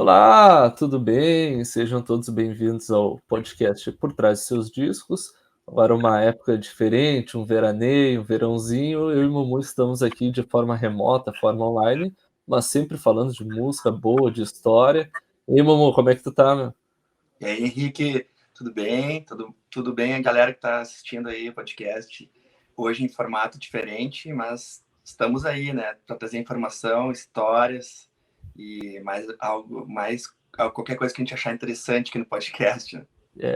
Olá, tudo bem? Sejam todos bem-vindos ao podcast Por Trás de Seus Discos. Agora uma época diferente, um veraneio, um verãozinho, eu e Mumu estamos aqui de forma remota, forma online, mas sempre falando de música boa, de história. E aí, Mumu, como é que tu tá, meu? E aí, Henrique, tudo bem? Tudo bem, a galera que está assistindo aí o podcast, hoje em formato diferente, mas estamos aí, né, para trazer informação, histórias e qualquer coisa que a gente achar interessante aqui no podcast, né?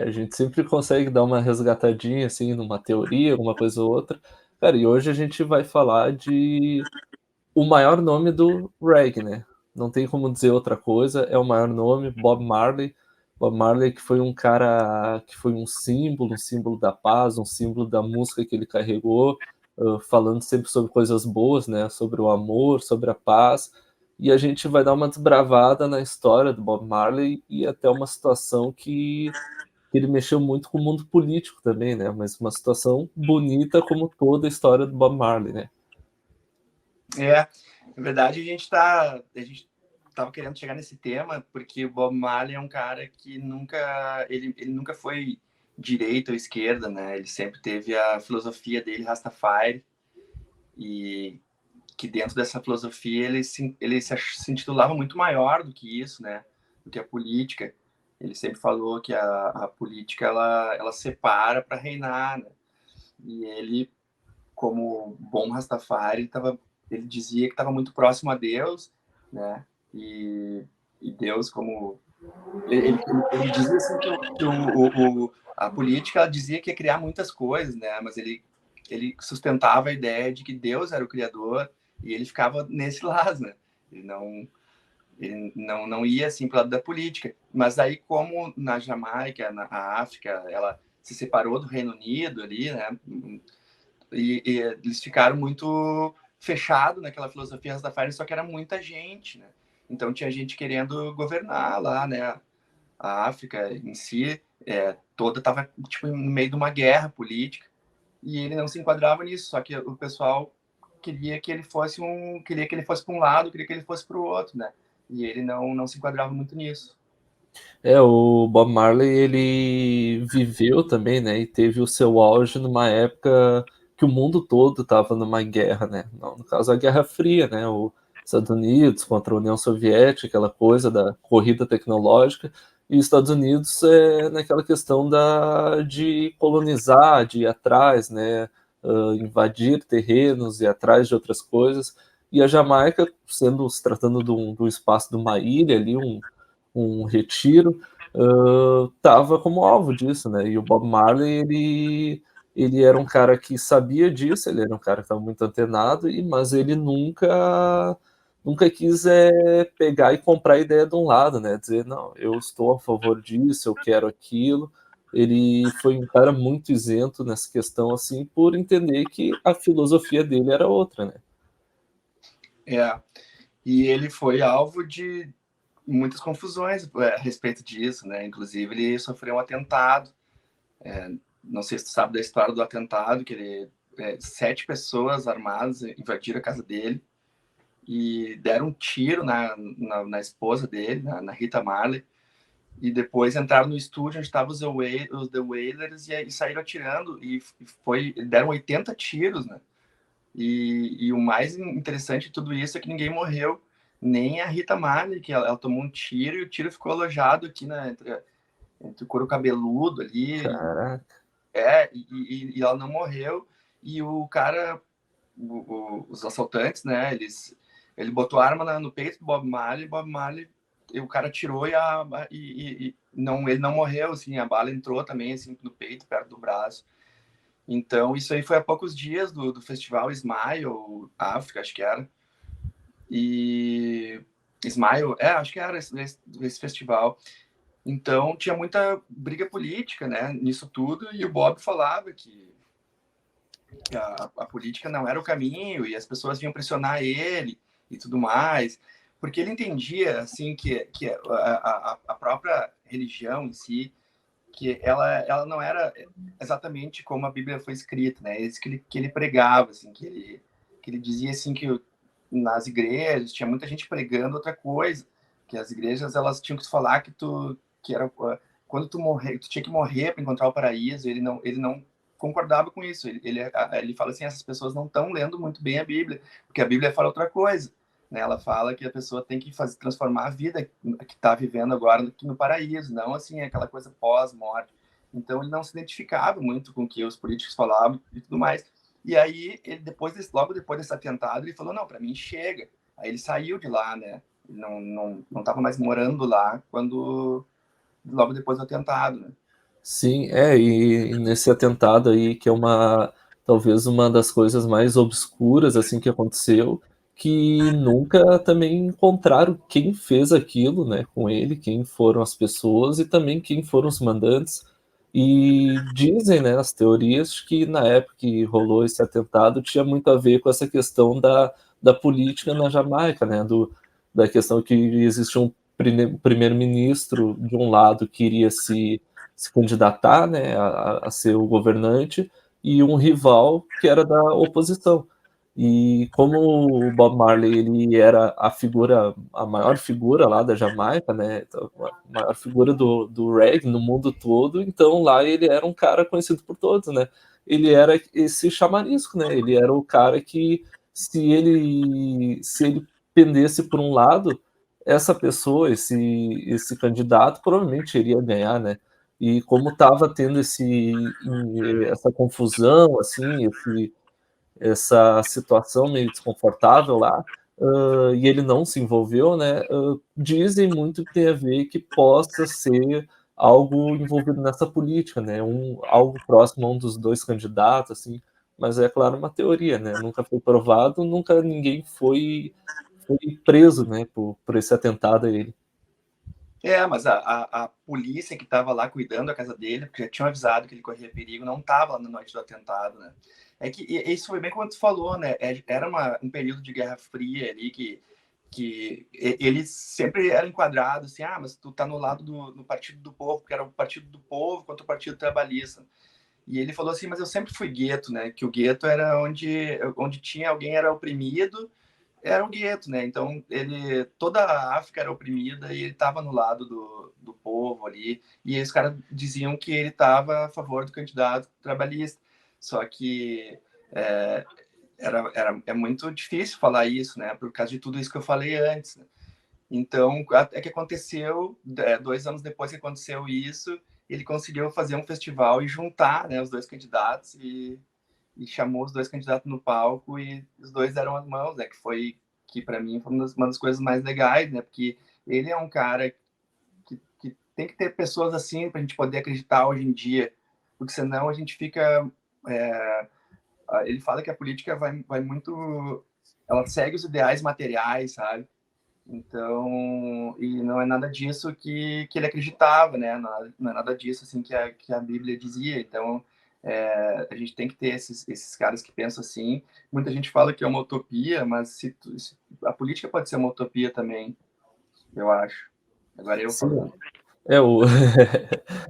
A gente sempre consegue dar uma resgatadinha, assim, numa teoria, alguma coisa ou outra. Cara, e hoje a gente vai falar de o maior nome do reggae, né? Não tem como dizer outra coisa, é o maior nome, Bob Marley. Bob Marley que foi um cara que foi um símbolo da paz, um símbolo da música que ele carregou, falando sempre sobre coisas boas, né? Sobre o amor, sobre a paz. E a gente vai dar uma desbravada na história do Bob Marley e até uma situação que ele mexeu muito com o mundo político também, né? Mas uma situação bonita como toda a história do Bob Marley, né? Na verdade a gente estava querendo chegar nesse tema porque o Bob Marley é um cara que ele nunca foi direita ou esquerda, né? Ele sempre teve a filosofia dele Rastafari e que dentro dessa filosofia ele se intitulava muito maior do que isso, né? Do que a política. Ele sempre falou que a política ela separa para reinar, né? E ele, como bom Rastafari, ele dizia que estava muito próximo a Deus, né? E Deus, como ele dizia assim que a política ela dizia que ia criar muitas coisas, né? Mas ele sustentava a ideia de que Deus era o criador e ele ficava nesse lado, né? Ele não ia assim para o lado da política. Mas aí, como na Jamaica, na África, ela se separou do Reino Unido ali, né? E eles ficaram muito fechados naquela filosofia Rastafari, só que era muita gente, né? Então tinha gente querendo governar lá, né? A África em si toda estava tipo no meio de uma guerra política e ele não se enquadrava nisso, só que o pessoal queria que ele fosse para um lado, queria que ele fosse para o outro, né? E ele não se enquadrava muito nisso. O Bob Marley, ele viveu também, né, e teve o seu auge numa época que o mundo todo estava numa guerra, né, no caso a Guerra Fria, né, os Estados Unidos contra a União Soviética, aquela coisa da corrida tecnológica, e os Estados Unidos naquela questão de colonizar, de ir atrás, né, invadir terrenos, ir atrás de outras coisas, e a Jamaica, se tratando de um espaço de uma ilha ali, um retiro, estava como alvo disso, né? E o Bob Marley, ele era um cara que sabia disso, ele era um cara que estava muito antenado, mas ele nunca quis pegar e comprar a ideia de um lado, né? Dizer, não, eu estou a favor disso, eu quero aquilo. Ele foi um cara muito isento nessa questão, assim, por entender que a filosofia dele era outra, né? É, e ele foi alvo de muitas confusões a respeito disso, né? Inclusive ele sofreu um atentado. Não sei se tu sabe da história do atentado, que 7 pessoas armadas invadiram a casa dele e deram um tiro na esposa dele, na Rita Marley, e depois entraram no estúdio onde estavam os The Wailers e saíram atirando, deram 80 tiros, né? E o mais interessante de tudo isso é que ninguém morreu, nem a Rita Marley, que ela tomou um tiro e o tiro ficou alojado aqui entre o couro cabeludo ali. Caraca. E ela não morreu. E o cara, os assaltantes, né? Ele botou a arma no peito do Bob Marley, e o cara tirou e não, ele não morreu, assim, a bala entrou também, assim, no peito, perto do braço. Então, isso aí foi há poucos dias do festival Smile, África, acho que era. E Smile, acho que era esse festival. Então, tinha muita briga política, né, nisso tudo, e o Bob falava que a política não era o caminho e as pessoas vinham pressionar ele e tudo mais, porque ele entendia assim que a própria religião em si, que ela não era exatamente como a Bíblia foi escrita, né? Isso que ele pregava, assim, que ele dizia assim que nas igrejas tinha muita gente pregando outra coisa, que as igrejas elas tinham que falar que era quando tu morrer, tu tinha que morrer para encontrar o paraíso. Ele não concordava com isso. Ele fala assim, essas pessoas não estão lendo muito bem a Bíblia, porque a Bíblia fala outra coisa, né? Ela fala que a pessoa tem que transformar a vida que está vivendo agora no paraíso, não assim aquela coisa pós-morte. Então ele não se identificava muito com o que os políticos falavam e tudo mais. E aí ele logo depois desse atentado, ele falou, não, para mim chega. Aí ele saiu de lá, né? Ele não estava mais morando lá quando logo depois do atentado, né? Sim, e nesse atentado aí, que é talvez uma das coisas mais obscuras, assim, que aconteceu, que nunca também encontraram quem fez aquilo, né, com ele, quem foram as pessoas e também quem foram os mandantes. E dizem, né, as teorias que na época que rolou esse atentado tinha muito a ver com essa questão da política na Jamaica, né, da questão que existia um primeiro-ministro de um lado que iria se candidatar, né, a ser o governante, e um rival que era da oposição. E como o Bob Marley ele era a maior figura lá da Jamaica, né, a maior figura do reggae no mundo todo, então lá ele era um cara conhecido por todos, né. Ele era esse chamarisco, né, ele era o cara que se ele pendesse por um lado, essa pessoa, esse candidato provavelmente iria ganhar, né. E como estava tendo essa confusão, assim, essa situação meio desconfortável lá, e ele não se envolveu, né, dizem muito que tem a ver que possa ser algo envolvido nessa política, né, algo próximo a um dos 2 candidatos, assim, mas é claro uma teoria, né, nunca foi provado, nunca ninguém foi preso, né, por esse atentado a ele. Mas a polícia que estava lá cuidando da casa dele, porque já tinham avisado que ele corria perigo, não estava lá na noite do atentado, né? É que isso foi bem como tu falou, né? Era um período de Guerra Fria ali que ele sempre era enquadrado assim, mas tu tá no lado do Partido do Povo, porque era o Partido do Povo contra o Partido Trabalhista. E ele falou assim, mas eu sempre fui gueto, né? Que o gueto era onde tinha alguém era oprimido, era um gueto, né? Então toda a África era oprimida e ele estava no lado do povo ali. E os caras diziam que ele estava a favor do candidato trabalhista. Só que é, é muito difícil falar isso, né? Por causa de tudo isso que eu falei antes, né? Então, é que aconteceu, 2 anos depois que aconteceu isso, ele conseguiu fazer um festival e juntar, né, os dois candidatos e chamou os dois candidatos no palco e os dois deram as mãos, né, que para mim foi uma das coisas mais legais, né, porque ele é um cara que tem que ter pessoas assim para a gente poder acreditar hoje em dia, porque senão a gente fica é, ele fala que a política vai muito, ela segue os ideais materiais, sabe? Então, e não é nada disso que ele acreditava, né? Não é nada disso assim que a Bíblia dizia. Então, a gente tem que ter esses caras que pensam assim. Muita gente fala que é uma utopia, mas se a política pode ser uma utopia também, eu acho. Agora eu Sim. falando.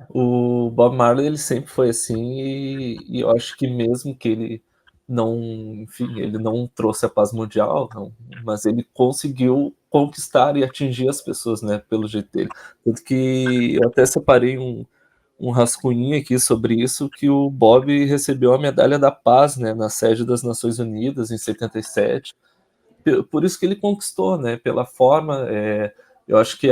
O o Bob Marley ele sempre foi assim e eu acho que mesmo que ele não, enfim, ele não trouxe a paz mundial, não, mas ele conseguiu conquistar e atingir as pessoas, né, pelo jeito dele. Tanto que eu até separei um rascunhinho aqui sobre isso, que o Bob recebeu a medalha da paz, né, na sede das Nações Unidas em 77, por isso que ele conquistou, né, pela forma, eu acho que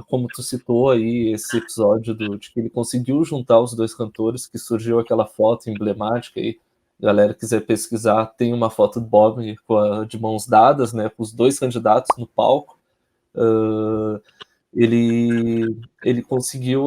como tu citou aí esse episódio de que ele conseguiu juntar os 2 cantores, que surgiu aquela foto emblemática aí, galera quiser pesquisar, tem uma foto do Bob de mãos dadas, né, com os 2 candidatos no palco, hã, ele conseguiu,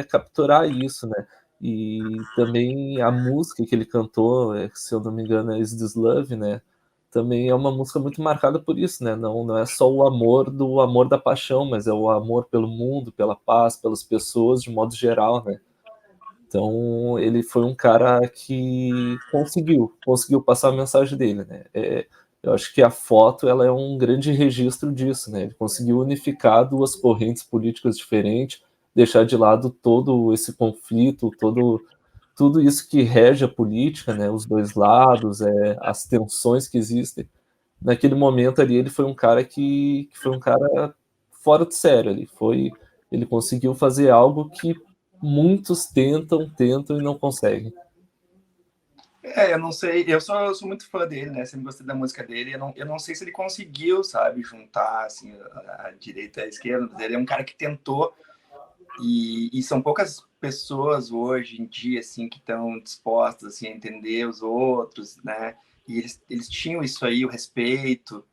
capturar isso, né. E também a música que ele cantou, se eu não me engano é Is This Love, né, também é uma música muito marcada por isso, né, não é só o amor do amor da paixão, mas é o amor pelo mundo, pela paz, pelas pessoas de modo geral, né. Então ele foi um cara que conseguiu passar a mensagem dele, né. Eu acho que a foto ela é um grande registro disso, né, ele conseguiu unificar 2 correntes políticas diferentes, deixar de lado todo esse conflito, tudo isso que rege a política, né, os 2 lados, as tensões que existem. Naquele momento ali ele foi um cara que foi um cara fora de série ali. Ele conseguiu fazer algo que muitos tentam e não conseguem. Eu não sei, eu sou muito fã dele, né? Sempre gostei da música dele. Eu não sei se ele conseguiu, sabe, juntar assim, a direita e a esquerda. Mas ele é um cara que tentou, e são poucas pessoas hoje em dia assim que estão dispostas assim, a entender os outros, né? E eles tinham isso aí, o respeito,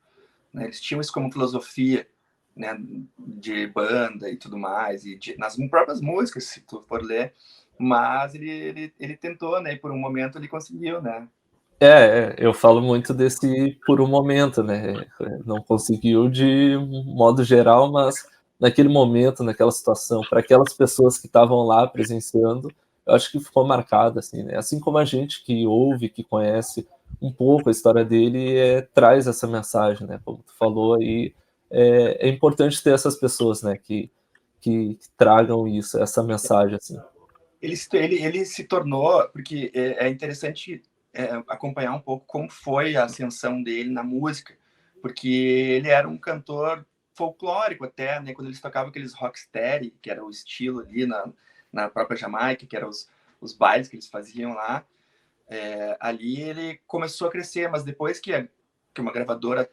né? Eles tinham isso como filosofia, né? De banda e tudo mais, e nas próprias músicas, se tu for ler. Mas ele tentou, né? E por um momento ele conseguiu, né? Eu falo muito desse por um momento, né? Não conseguiu de modo geral, mas naquele momento, naquela situação, para aquelas pessoas que estavam lá presenciando, eu acho que ficou marcado, assim, né? Assim como a gente que ouve, que conhece um pouco a história dele, traz essa mensagem, né? Como tu falou aí, é importante ter essas pessoas, né? Que tragam isso, essa mensagem, assim. Ele se tornou, porque é interessante acompanhar um pouco como foi a ascensão dele na música, porque ele era um cantor folclórico até, né? Quando eles tocavam aqueles rocksteady, que era o estilo ali na própria Jamaica, que eram os bailes que eles faziam lá, ali ele começou a crescer, mas depois que uma gravadora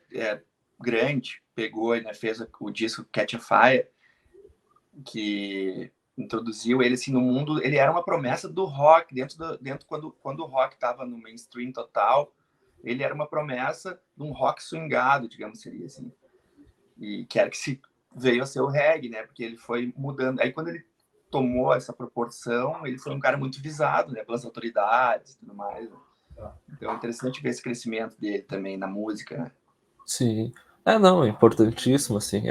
grande pegou e, né, fez o disco Catch a Fire, que introduziu ele assim no mundo, ele era uma promessa do rock dentro quando o rock estava no mainstream total, ele era uma promessa de um rock swingado, digamos, seria assim, e que era que se veio a ser o reggae, né? Porque ele foi mudando. Aí quando ele tomou essa proporção, ele foi um cara muito visado, né, pelas autoridades e tudo mais. Então é interessante ver esse crescimento dele também na música, né? Sim. Não, é importantíssimo, assim,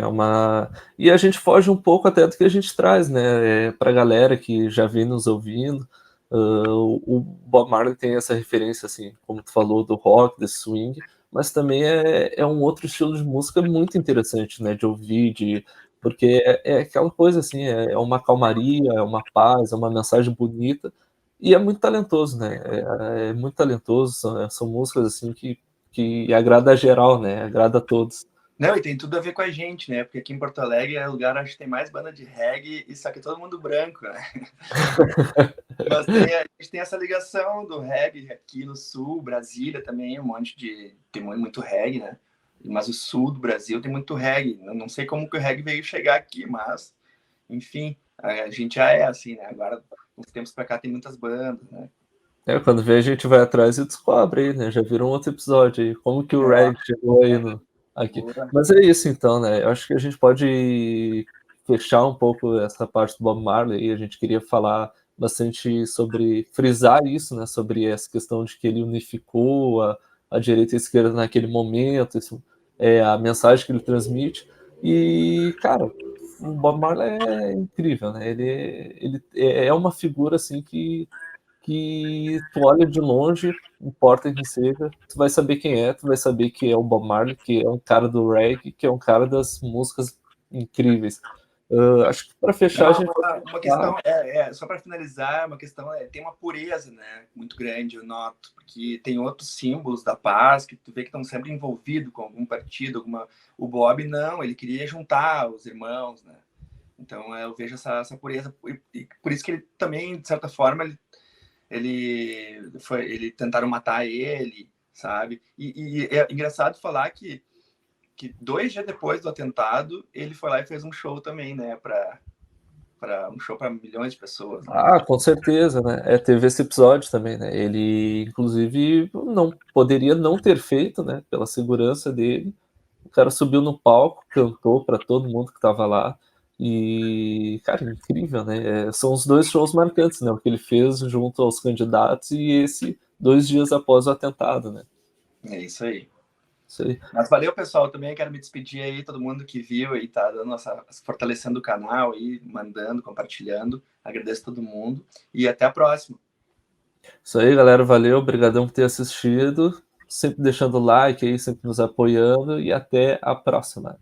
e a gente foge um pouco até do que a gente traz, né, pra galera que já vem nos ouvindo, o Bob Marley tem essa referência, assim, como tu falou, do rock, do swing, mas também é um outro estilo de música muito interessante, né, de ouvir, porque é aquela coisa, assim, é uma calmaria, é uma paz, é uma mensagem bonita, e é muito talentoso, né, é muito talentoso, são músicas, assim, que agrada a geral, né? Agrada a todos. Não, e tem tudo a ver com a gente, né? Porque aqui em Porto Alegre é o lugar onde tem mais banda de reggae, e só que é todo mundo branco, né? Mas a gente tem essa ligação do reggae aqui no sul, Brasília também, tem muito reggae, né? Mas o sul do Brasil tem muito reggae. Eu não sei como que o reggae veio chegar aqui, mas, enfim, a gente já é assim, né? Agora, uns tempos pra cá, tem muitas bandas, né? Quando vê, a gente vai atrás e descobre aí, né? Já viram um outro episódio aí. Como que o É, Reg chegou aí aqui. boa. Mas é isso então, né? Eu acho que a gente pode fechar um pouco essa parte do Bob Marley e a gente queria falar bastante sobre, frisar isso, né? Sobre essa questão de que ele unificou a direita e a esquerda naquele momento, isso, a mensagem que ele transmite. E, cara, o Bob Marley é incrível, né? Ele é uma figura assim que tu olha de longe, importa quem seja, tu vai saber quem é, tu vai saber que é o Bob Marley, que é um cara do reggae, que é um cara das músicas incríveis. Acho que para fechar a Não, gente pode uma falar. questão, só para finalizar, uma questão tem uma pureza, né, muito grande, eu noto, porque tem outros símbolos da paz que tu vê que estão sempre envolvidos com algum partido, o Bob não, ele queria juntar os irmãos, né, então eu vejo essa pureza, e por isso que ele também, de certa forma, ele tentaram matar ele, sabe, e é engraçado falar que 2 dias depois do atentado, ele foi lá e fez um show também, né, para um show para milhões de pessoas, né? Com certeza, né? Teve esse episódio também, né? Ele, inclusive, não poderia não ter feito, né? Pela segurança dele. O cara subiu no palco, cantou para todo mundo que estava lá. E, cara, incrível, né? São os dois shows marcantes, né? O que ele fez junto aos candidatos e esse 2 dias após o atentado, né? É isso aí. Isso aí. Mas valeu, pessoal. Também quero me despedir aí, todo mundo que viu e tá dando fortalecendo o canal aí, mandando, compartilhando. Agradeço todo mundo e até a próxima. Isso aí, galera. Valeu, obrigadão por ter assistido. Sempre deixando like aí, sempre nos apoiando e até a próxima.